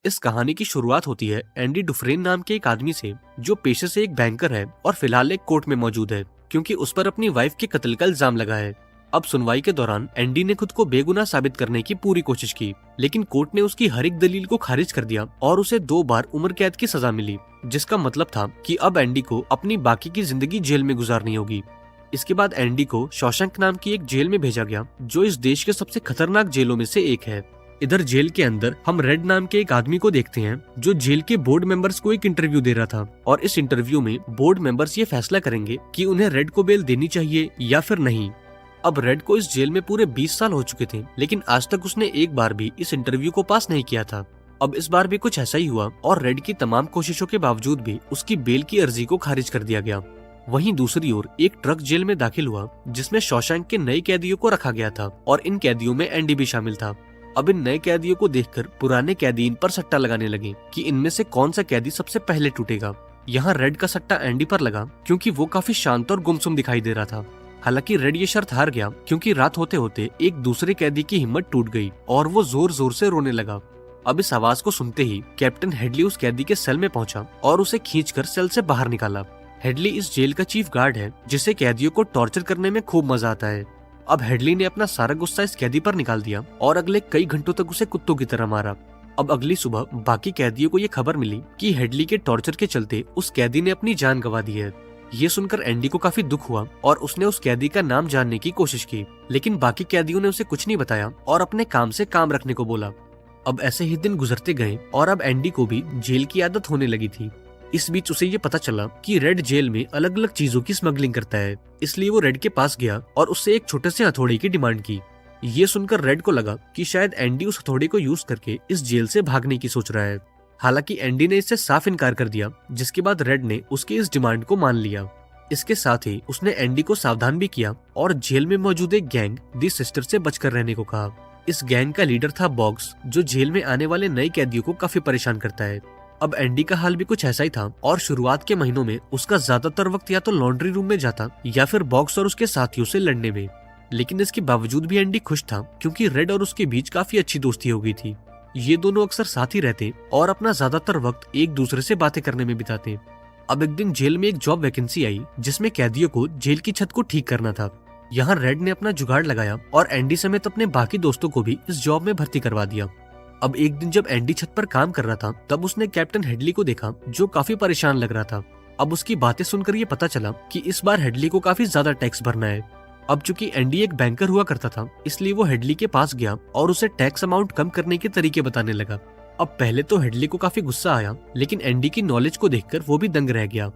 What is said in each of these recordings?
इस कहानी की शुरुआत होती है एंडी डुफ्रेन नाम के एक आदमी से, जो पेशे से एक बैंकर है और फिलहाल एक कोर्ट में मौजूद है क्योंकि उस पर अपनी वाइफ के कत्ल का इल्जाम लगा है। अब सुनवाई के दौरान एंडी ने खुद को बेगुनाह साबित करने की पूरी कोशिश की, लेकिन कोर्ट ने उसकी हर एक दलील को खारिज कर दिया और उसे 2 बार उम्र कैद की सजा मिली, जिसका मतलब था कि अब एंडी को अपनी बाकी की जिंदगी जेल में गुजारनी होगी। इसके बाद एंडी को शॉशैंक नाम की एक जेल में भेजा गया, जो इस देश के सबसे खतरनाक जेलों में से एक है। इधर जेल के अंदर हम रेड नाम के एक आदमी को देखते हैं, जो जेल के बोर्ड मेंबर्स को एक इंटरव्यू दे रहा था, और इस इंटरव्यू में बोर्ड मेंबर्स ये फैसला करेंगे कि उन्हें रेड को बेल देनी चाहिए या फिर नहीं। अब रेड को इस जेल में पूरे 20 साल हो चुके थे, लेकिन आज तक उसने एक बार भी इस इंटरव्यू को पास नहीं किया था। अब इस बार भी कुछ ऐसा ही हुआ और रेड की तमाम कोशिशों के बावजूद भी उसकी बेल की अर्जी को खारिज कर दिया गया। वहीं दूसरी ओर एक ट्रक जेल में दाखिल हुआ, जिसमें शॉशैंक के नए कैदियों को रखा गया था और इन कैदियों में एंडी भी शामिल था। अब इन नए कैदियों को देखकर पुराने कैदी इन पर सट्टा लगाने लगे कि इनमें से कौन सा कैदी सबसे पहले टूटेगा। यहाँ रेड का सट्टा एंडी पर लगा क्योंकि वो काफी शांत और गुमसुम दिखाई दे रहा था। हालांकि रेड ये शर्त हार गया क्योंकि रात होते होते एक दूसरे कैदी की हिम्मत टूट गई और वो जोर जोर से रोने लगा। अब इस आवाज को सुनते ही कैप्टन हेडली उस कैदी के सेल में पहुंचा और उसे खींचकर सेल से बाहर निकाला। हेडली इस जेल का चीफ गार्ड है, जिसे कैदियों को टॉर्चर करने में खूब मजा आता है। अब हेडली ने अपना सारा गुस्सा इस कैदी पर निकाल दिया और अगले कई घंटों तक उसे कुत्तों की तरह मारा। अब अगली सुबह बाकी कैदियों को ये खबर मिली कि हेडली के टॉर्चर के चलते उस कैदी ने अपनी जान गंवा दी है। ये सुनकर एंडी को काफी दुख हुआ और उसने उस कैदी का नाम जानने की कोशिश की, लेकिन बाकी कैदियों ने उसे कुछ नहीं बताया और अपने काम से काम रखने को बोला। अब ऐसे ही दिन गुजरते गए और अब एंडी को भी जेल की आदत होने लगी थी। इस बीच उसे ये पता चला कि रेड जेल में अलग अलग चीजों की स्मगलिंग करता है, इसलिए वो रेड के पास गया और उससे एक छोटे से हथौड़े की डिमांड की। ये सुनकर रेड को लगा कि शायद एंडी उस हथौड़े को यूज करके इस जेल से भागने की सोच रहा है। हालांकि एंडी ने इससे साफ इनकार कर दिया, जिसके बाद रेड ने उसकी इस डिमांड को मान लिया। इसके साथ ही उसने एंडी को सावधान भी किया और जेल में मौजूद एक गैंग दी सिस्टर से बचकर रहने को कहा। इस गैंग का लीडर था बॉक्स, जो जेल में आने वाले नए कैदियों को काफी परेशान करता है। अब एंडी का हाल भी कुछ ऐसा ही था और शुरुआत के महीनों में उसका ज्यादातर वक्त या तो लॉन्ड्री रूम में जाता या फिर बॉक्स और उसके साथियों से लड़ने में। लेकिन इसके बावजूद भी एंडी खुश था क्योंकि रेड और उसके बीच काफी अच्छी दोस्ती हो गई थी। ये दोनों अक्सर साथ ही रहते और अपना ज्यादातर वक्त एक दूसरे से बातें करने में बिताते। अब एक दिन जेल में एक जॉब वैकेंसी आई, जिसमें कैदियों को जेल की छत को ठीक करना था। यहाँ रेड ने अपना जुगाड़ लगाया और एंडी समेत अपने बाकी दोस्तों को भी इस जॉब में भर्ती करवा दिया। अब एक दिन जब एंडी छत पर काम कर रहा था, तब उसने कैप्टन हेडली को देखा, जो काफी परेशान लग रहा था। अब उसकी बातें सुनकर ये पता चला कि इस बार हेडली को काफी ज्यादा टैक्स भरना है। अब चूंकि एंडी एक बैंकर हुआ करता था, इसलिए वो हेडली के पास गया और उसे टैक्स अमाउंट कम करने के तरीके बताने लगा। अब पहले तो हेडली को काफी गुस्सा आया, लेकिन एंडी की नॉलेज को देखकर वो भी दंग रह गया।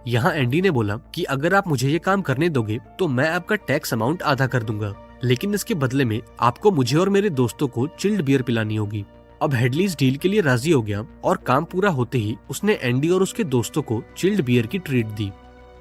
यहाँ एंडी ने बोला कि अगर आप मुझे ये काम करने दोगे तो मैं आपका टैक्स अमाउंट आधा कर दूंगा, लेकिन इसके बदले में आपको मुझे और मेरे दोस्तों को चिल्ड बियर पिलानी होगी। अब हेडली इस डील के लिए राजी हो गया और काम पूरा होते ही उसने एंडी और उसके दोस्तों को चिल्ड बियर की ट्रीट दी।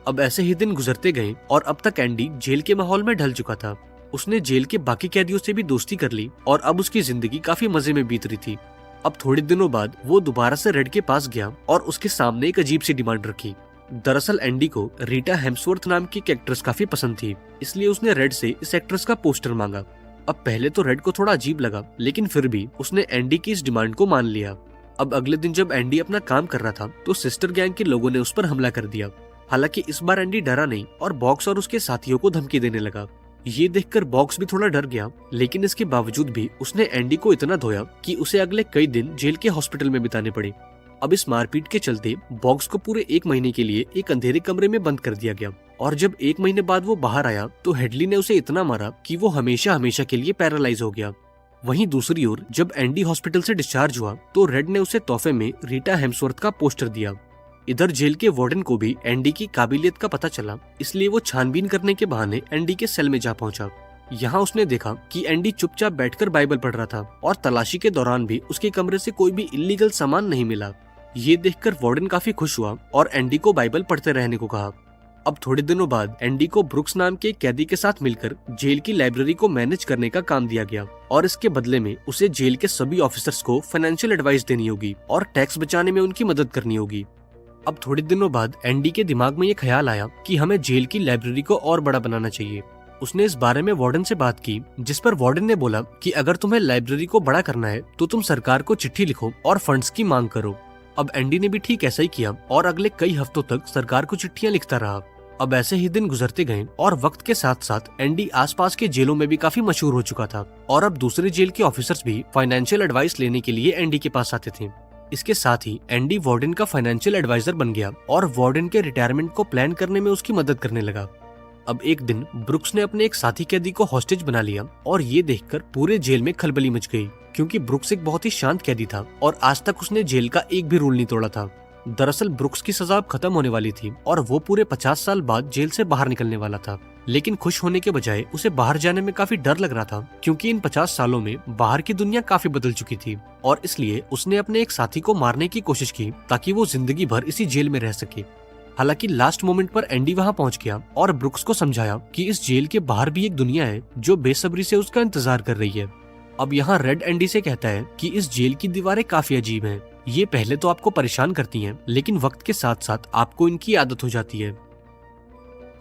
अब ऐसे ही दिन गुजरते गए और अब तक एंडी जेल के माहौल में ढल चुका था। उसने जेल के बाकी कैदियों से भी दोस्ती कर ली और अब उसकी जिंदगी काफी मजे में बीत रही थी। अब थोड़े दिनों बाद वो दोबारा से रेड के पास गया और उसके सामने एक अजीब सी डिमांड रखी। दरअसल एंडी को रीटा हेम्सवर्थ नाम की एक्ट्रेस काफी पसंद थी, इसलिए उसने रेड से इस एक्ट्रेस का पोस्टर मांगा। अब पहले तो रेड को थोड़ा अजीब लगा, लेकिन फिर भी उसने एंडी की इस डिमांड को मान लिया। अब अगले दिन जब एंडी अपना काम कर रहा था, तो सिस्टर गैंग के लोगों ने उस पर हमला कर दिया। हालांकि इस बार एंडी डरा नहीं और बॉक्स और उसके साथियों को धमकी देने लगा। ये देखकर बॉक्स भी थोड़ा डर गया, लेकिन इसके बावजूद भी उसने एंडी को इतना धोया कि उसे अगले कई दिन जेल के हॉस्पिटल में बिताने पड़े। अब इस मारपीट के चलते बॉक्स को पूरे 1 महीने के लिए एक अंधेरे कमरे में बंद कर दिया गया और जब 1 महीने बाद वो बाहर आया तो हेडली ने उसे इतना मारा कि वो हमेशा हमेशा के लिए पैरालाइज हो गया। वहीं दूसरी ओर जब एंडी हॉस्पिटल से डिस्चार्ज हुआ तो रेड ने उसे तोहफे में रीटा हेम्सवर्थ का पोस्टर दिया। इधर जेल के वार्डन को भी एंडी की काबिलियत का पता चला, इसलिए वो छानबीन करने के बहाने एंडी के सेल में जा पहुंचा। यहाँ उसने देखा कि एंडी चुपचाप बैठकर बाइबल पढ़ रहा था और तलाशी के दौरान भी उसके कमरे से कोई भी इलीगल सामान नहीं मिला। ये देखकर वार्डन काफी खुश हुआ और एंडी को बाइबल पढ़ते रहने को कहा। अब थोड़े दिनों बाद एंडी को ब्रुक्स नाम के कैदी के साथ मिलकर जेल की लाइब्रेरी को मैनेज करने का काम दिया गया और इसके बदले में उसे जेल के सभी ऑफिसर्स को फाइनेंशियल एडवाइस देनी होगी और टैक्स बचाने में उनकी मदद करनी होगी। अब थोड़े दिनों बाद एंडी के दिमाग में ये ख्याल आया कि हमें जेल की लाइब्रेरी को और बड़ा बनाना चाहिए। उसने इस बारे में वार्डन से बात की, जिस पर वार्डन ने बोला कि अगर तुम्हें लाइब्रेरी को बड़ा करना है तो तुम सरकार को चिट्ठी लिखो और फंड्स की मांग करो। अब एंडी ने भी ठीक ऐसा ही किया और अगले कई हफ्तों तक सरकार को चिट्ठियां लिखता रहा। अब ऐसे ही दिन गुजरते गए और वक्त के साथ साथ एंडी आसपास के जेलों में भी काफी मशहूर हो चुका था और अब दूसरे जेल के ऑफिसर्स भी फाइनेंशियल एडवाइस लेने के लिए एंडी के पास आते थे। इसके साथ ही एंडी वार्डन का फाइनेंशियल एडवाइजर बन गया और वार्डन के रिटायरमेंट को प्लान करने में उसकी मदद करने लगा। अब एक दिन ब्रुक्स ने अपने एक साथी कैदी को हॉस्टेज बना लिया और ये देखकर पूरे जेल में खलबली मच गई, क्योंकि ब्रुक्स एक बहुत ही शांत कैदी था और आज तक उसने जेल का एक भी रूल नहीं तोड़ा था। दरअसल ब्रुक्स की सजा अब खत्म होने वाली थी और वो पूरे 50 साल बाद जेल से बाहर निकलने वाला था। लेकिन खुश होने के बजाय उसे बाहर जाने में काफी डर लग रहा था, क्योंकि इन 50 सालों में बाहर की दुनिया काफी बदल चुकी थी और इसलिए उसने अपने एक साथी को मारने की कोशिश की ताकि वो जिंदगी भर इसी जेल में रह सके। हालांकि लास्ट मोमेंट पर एंडी वहां पहुंच गया और ब्रुक्स को समझाया कि इस जेल के बाहर भी एक दुनिया है जो बेसब्री से उसका इंतजार कर रही है। अब यहाँ रेड एंडी से कहता है कि इस जेल की दीवारें काफी अजीब हैं। ये पहले तो आपको परेशान करती हैं, लेकिन वक्त के साथ साथ आपको इनकी आदत हो जाती है।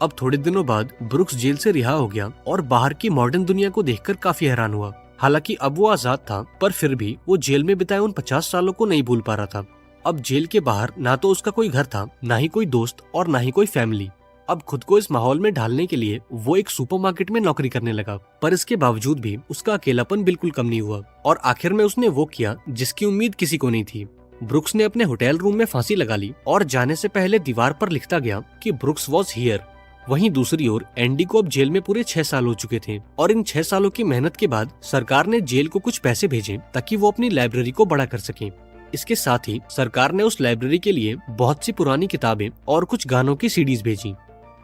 अब थोड़े दिनों बाद ब्रुक्स जेल से रिहा हो गया और बाहर की मॉडर्न दुनिया को देखकर काफी हैरान हुआ। हालांकि अब वो आजाद था, पर फिर भी वो जेल में बिताए उन 50 सालों को नहीं भूल पा रहा था। अब जेल के बाहर ना तो उसका कोई घर था, ना ही कोई दोस्त और ना ही कोई फैमिली। अब खुद को इस माहौल में ढालने के लिए वो एक सुपरमार्केट में नौकरी करने लगा, पर इसके बावजूद भी उसका अकेलापन बिल्कुल कम नहीं हुआ और आखिर में उसने वो किया जिसकी उम्मीद किसी को नहीं थी। ब्रुक्स ने अपने होटल रूम में फांसी लगा ली और जाने से पहले दीवार पर लिखता गया कि ब्रुक्स वॉज हियर। वहीं दूसरी ओर एंडी को अब जेल में पूरे 6 साल हो चुके थे और इन 6 सालों की मेहनत के बाद सरकार ने जेल को कुछ पैसे भेजे ताकि वो अपनी लाइब्रेरी को बड़ा कर सके। इसके साथ ही सरकार ने उस लाइब्रेरी के लिए बहुत सी पुरानी किताबें और कुछ गानों की सीडीज भेजी।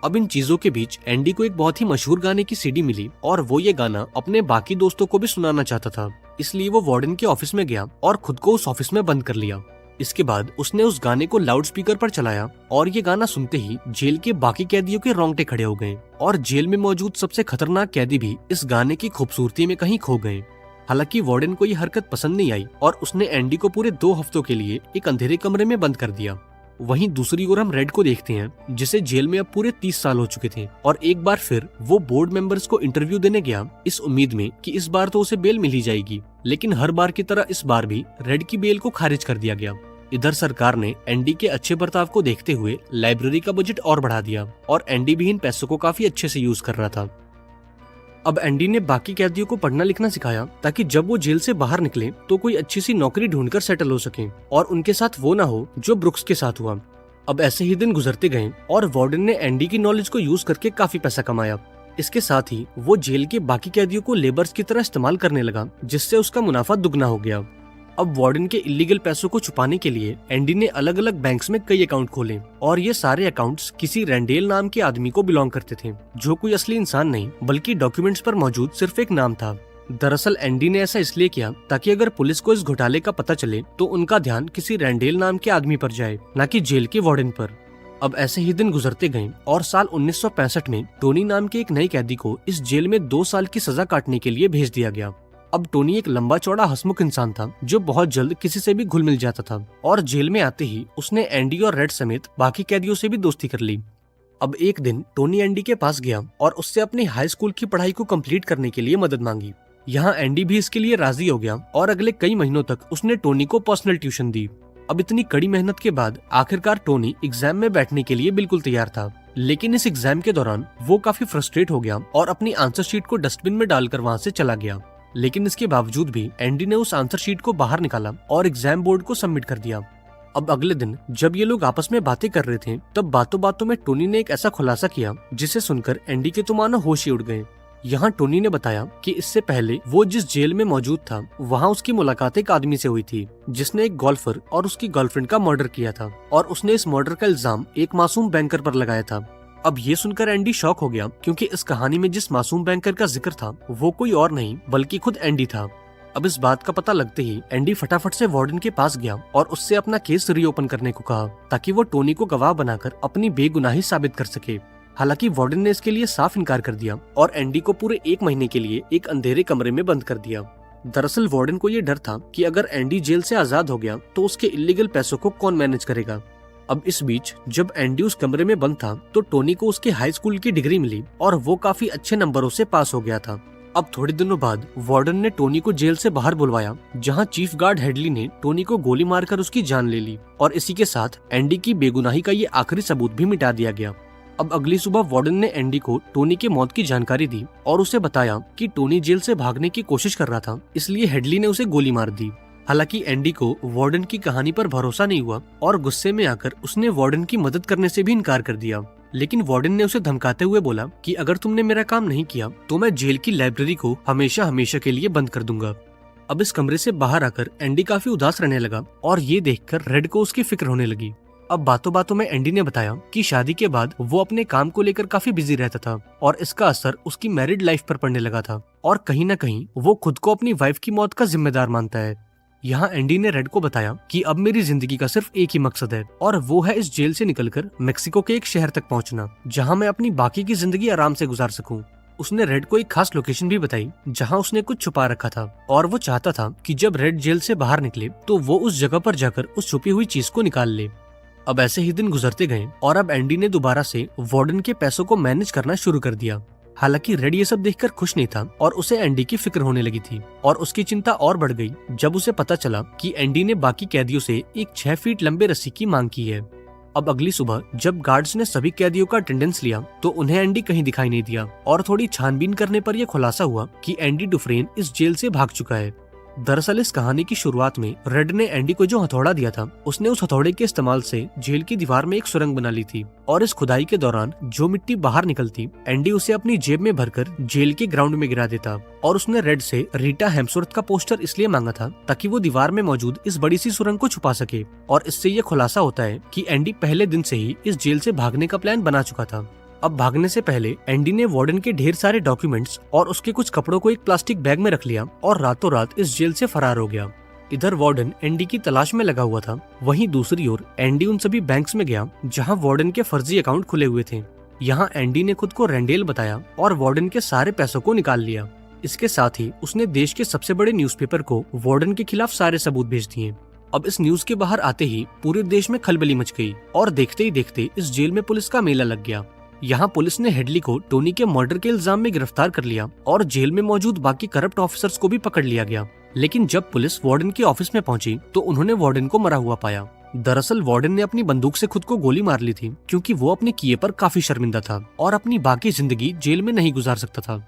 अब इन चीजों के बीच एंडी को एक बहुत ही मशहूर गाने की सीडी मिली और वो ये गाना अपने बाकी दोस्तों को भी सुनाना चाहता था, इसलिए वो वार्डन के ऑफिस में गया और खुद को उस ऑफिस में बंद कर लिया। इसके बाद उसने उस गाने को लाउड स्पीकर पर चलाया और ये गाना सुनते ही जेल के बाकी कैदियों के रोंगटे खड़े हो गए और जेल में मौजूद सबसे खतरनाक कैदी भी इस गाने की खूबसूरती में कहीं खो गए। हालांकि वार्डन को ये हरकत पसंद नहीं आई और उसने एंडी को पूरे 2 हफ्तों के लिए एक अंधेरे कमरे में बंद कर दिया। वहीं दूसरी ओर हम रेड को देखते हैं, जिसे जेल में अब पूरे 30 साल हो चुके थे और एक बार फिर वो बोर्ड मेंबर्स को इंटरव्यू देने गया इस उम्मीद में कि इस बार तो उसे बेल मिल ही जाएगी, लेकिन हर बार की तरह इस बार भी रेड की बेल को खारिज कर दिया गया। इधर सरकार ने एंडी के अच्छे बर्ताव को देखते हुए लाइब्रेरी का बजट और बढ़ा दिया और एंडी भी इन पैसों को काफी अच्छे से यूज कर रहा था। अब एंडी ने बाकी कैदियों को पढ़ना लिखना सिखाया ताकि जब वो जेल से बाहर निकले तो कोई अच्छी सी नौकरी ढूंढकर सेटल हो सके और उनके साथ वो ना हो जो ब्रुक्स के साथ हुआ। अब ऐसे ही दिन गुजरते गए और वार्डन ने एंडी की नॉलेज को यूज करके काफी पैसा कमाया। इसके साथ ही वो जेल के बाकी कैदियों को लेबर्स की तरह इस्तेमाल करने लगा, जिससे उसका मुनाफा दुगना हो गया। अब वार्डन के इलीगल पैसों को छुपाने के लिए एंडी ने अलग अलग बैंक्स में कई अकाउंट खोले और ये सारे अकाउंट्स किसी रैंडेल नाम के आदमी को बिलोंग करते थे, जो कोई असली इंसान नहीं बल्कि डॉक्यूमेंट्स पर मौजूद सिर्फ एक नाम था। दरअसल एंडी ने ऐसा इसलिए किया ताकि अगर पुलिस को इस घोटाले का पता चले तो उनका ध्यान किसी रैंडेल नाम के आदमी पर जाए, न कि जेल के वार्डन पर। अब ऐसे ही दिन गुजरते गए और साल 1965 में टोनी नाम के एक नए कैदी को इस जेल में 2 साल की सजा काटने के लिए भेज दिया गया। अब टोनी एक लंबा चौड़ा हंसमुख इंसान था जो बहुत जल्द किसी से भी घुल मिल जाता था और जेल में आते ही उसने एंडी और रेड समेत बाकी कैदियों से भी दोस्ती कर ली। अब एक दिन टोनी एंडी के पास गया और उससे अपनी हाई स्कूल की पढ़ाई को कंप्लीट करने के लिए मदद मांगी। यहाँ एंडी भी इसके लिए राजी हो गया और अगले कई महीनों तक उसने टोनी को पर्सनल ट्यूशन दी। अब इतनी कड़ी मेहनत के बाद आखिरकार टोनी एग्जाम में बैठने के लिए बिल्कुल तैयार था, लेकिन इस एग्जाम के दौरान वो काफी फ्रस्ट्रेट हो गया और अपनी आंसर शीट को डस्टबिन में डालकर वहाँ से चला गया। लेकिन इसके बावजूद भी एंडी ने उस आंसर शीट को बाहर निकाला और एग्जाम बोर्ड को सबमिट कर दिया। अब अगले दिन जब ये लोग आपस में बातें कर रहे थे तब बातों बातों में टोनी ने एक ऐसा खुलासा किया जिसे सुनकर एंडी के तो मानो होश ही उड़ गए। यहाँ टोनी ने बताया कि इससे पहले वो जिस जेल में मौजूद था वहाँ उसकी मुलाकात एक आदमी से हुई थी जिसने एक गोल्फर और उसकी गर्लफ्रेंड का मर्डर किया था और उसने इस मर्डर का इल्जाम एक मासूम बैंकर पर लगाया था। अब ये सुनकर एंडी शॉक हो गया क्योंकि इस कहानी में जिस मासूम बैंकर का जिक्र था वो कोई और नहीं बल्कि खुद एंडी था। अब इस बात का पता लगते ही एंडी फटाफट से वार्डन के पास गया और उससे अपना केस रीओपन करने को कहा ताकि वो टोनी को गवाह बनाकर अपनी बेगुनाही साबित कर सके। हालांकि वार्डन ने इसके लिए साफ इनकार कर दिया और एंडी को पूरे 1 महीने के लिए एक अंधेरे कमरे में बंद कर दिया। दरअसल वार्डन को ये डर था कि अगर एंडी जेल से आजाद हो गया तो उसके इलीगल पैसों को कौन मैनेज करेगा। अब इस बीच जब एंडी उस कमरे में बंद था तो टोनी को उसके हाई स्कूल की डिग्री मिली और वो काफी अच्छे नंबरों से पास हो गया था। अब थोड़े दिनों बाद वार्डन ने टोनी को जेल से बाहर बुलवाया, जहां चीफ गार्ड हेडली ने टोनी को गोली मारकर उसकी जान ले ली और इसी के साथ एंडी की बेगुनाही का ये आखिरी सबूत भी मिटा दिया गया। अब अगली सुबह वार्डन ने एंडी को टोनी के मौत की जानकारी दी और उसे बताया कि टोनी जेल से भागने की कोशिश कर रहा था, इसलिए हेडली ने उसे गोली मार दी। हालांकि एंडी को वार्डन की कहानी पर भरोसा नहीं हुआ और गुस्से में आकर उसने वार्डन की मदद करने से भी इनकार कर दिया। लेकिन वार्डन ने उसे धमकाते हुए बोला कि अगर तुमने मेरा काम नहीं किया तो मैं जेल की लाइब्रेरी को हमेशा हमेशा के लिए बंद कर दूंगा। अब इस कमरे से बाहर आकर एंडी काफी उदास रहने लगा और ये देखकर रेड को उसकी फिक्र होने लगी। अब बातों बातों में एंडी ने बताया कि शादी के बाद वो अपने काम को लेकर काफी बिजी रहता था और इसका असर उसकी मैरिड लाइफ पर पड़ने लगा था और कहीं न कहीं वो खुद को अपनी वाइफ की मौत का जिम्मेदार मानता है। यहाँ एंडी ने रेड को बताया कि अब मेरी जिंदगी का सिर्फ एक ही मकसद है और वो है इस जेल से निकलकर मेक्सिको के एक शहर तक पहुँचना, जहाँ मैं अपनी बाकी की जिंदगी आराम से गुजार सकूं। उसने रेड को एक खास लोकेशन भी बताई जहाँ उसने कुछ छुपा रखा था और वो चाहता था कि जब रेड जेल से बाहर निकले तो वो उस जगह पर जाकर उस छुपी हुई चीज को निकाल ले। अब ऐसे ही दिन गुजरते गए और अब एंडी ने दोबारा से वार्डन के पैसों को मैनेज करना शुरू कर दिया। हालांकि रेड ये सब देखकर खुश नहीं था और उसे एंडी की फिक्र होने लगी थी और उसकी चिंता और बढ़ गई जब उसे पता चला कि एंडी ने बाकी कैदियों से एक 6 फीट लंबे रस्सी की मांग की है। अब अगली सुबह जब गार्ड्स ने सभी कैदियों का अटेंडेंस लिया तो उन्हें एंडी कहीं दिखाई नहीं दिया और थोड़ी छानबीन करने पर यह खुलासा हुआ कि एंडी डुफ्रेन इस जेल से भाग चुका है। दरअसल इस कहानी की शुरुआत में रेड ने एंडी को जो हथौड़ा दिया था उसने उस हथौड़े के इस्तेमाल से जेल की दीवार में एक सुरंग बना ली थी और इस खुदाई के दौरान जो मिट्टी बाहर निकलती एंडी उसे अपनी जेब में भरकर जेल के ग्राउंड में गिरा देता और उसने रेड से रीटा हेम्सवर्थ का पोस्टर इसलिए मांगा था ताकि वो दीवार में मौजूद इस बड़ी सी सुरंग को छुपा सके और इससे ये खुलासा होता है कि एंडी पहले दिन से ही इस जेल से भागने का प्लान बना चुका था। अब भागने से पहले एंडी ने वार्डन के ढेर सारे डॉक्यूमेंट्स और उसके कुछ कपड़ों को एक प्लास्टिक बैग में रख लिया और रातों रात इस जेल से फरार हो गया। इधर वार्डन एंडी की तलाश में लगा हुआ था, वहीं दूसरी ओर एंडी उन सभी बैंक्स में गया जहां वार्डन के फर्जी अकाउंट खुले हुए थे। यहाँ एंडी ने खुद को रेंडेल बताया और वार्डन के सारे पैसों को निकाल लिया। इसके साथ ही उसने देश के सबसे बड़े न्यूज़पेपर को वार्डन के खिलाफ सारे सबूत भेज दिए। अब इस न्यूज के बाहर आते ही पूरे देश में खलबली मच गई और देखते ही देखते इस जेल में पुलिस का मेला लग गया। यहाँ पुलिस ने हेडली को टोनी के मर्डर के इल्जाम में गिरफ्तार कर लिया और जेल में मौजूद बाकी करप्ट ऑफिसर्स को भी पकड़ लिया गया। लेकिन जब पुलिस वार्डन के ऑफिस में पहुंची तो उन्होंने वार्डन को मरा हुआ पाया। दरअसल वार्डन ने अपनी बंदूक से खुद को गोली मार ली थी क्योंकि वो अपने किए पर काफी शर्मिंदा था और अपनी बाकी जिंदगी जेल में नहीं गुजार सकता था।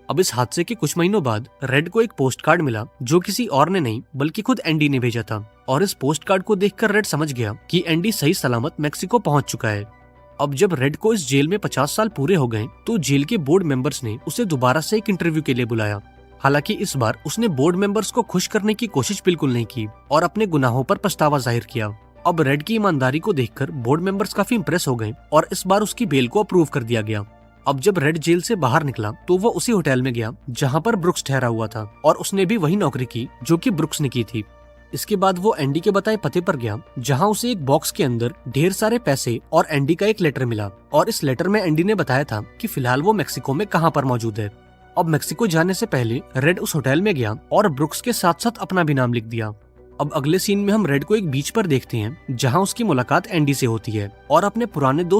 अब इस हादसे के कुछ महीनों बाद रेड को एक पोस्ट कार्ड मिला जो किसी और ने नहीं बल्कि खुद एंडी ने भेजा था और इस पोस्ट कार्ड को देखकर रेड समझ गया कि एंडी सही सलामत मेक्सिको पहुंच चुका है। अब जब रेड को इस जेल में 50 साल पूरे हो गए तो जेल के बोर्ड मेंबर्स ने उसे दोबारा से एक इंटरव्यू के लिए बुलाया। हालांकि इस बार उसने बोर्ड मेंबर्स को खुश करने की कोशिश बिल्कुल नहीं की और अपने गुनाहों पर पछतावा जाहिर किया। अब रेड की ईमानदारी को देखकर बोर्ड मेंबर्स काफी इंप्रेस हो गए और इस बार उसकी बेल को अप्रूव कर दिया गया। अब जब रेड जेल से बाहर निकला तो वो उसी होटल में गया जहाँ पर ब्रुक्स ठहरा हुआ था और उसने भी वही नौकरी की जो कि ब्रुक्स ने की थी। इसके बाद वो एंडी के बताए पते पर गया जहां उसे एक बॉक्स के अंदर ढेर सारे पैसे और एंडी का एक लेटर मिला और इस लेटर में एंडी ने बताया था कि फिलहाल वो मेक्सिको में कहां पर मौजूद है। अब मेक्सिको जाने से पहले रेड उस होटल में गया और ब्रुक्स के साथ साथ अपना भी नाम लिख दिया। अब अगले सीन में हम रेड को एक बीच पर देखते हैं जहां उसकी मुलाकात एंडी से होती है और अपने पुराने दोस्त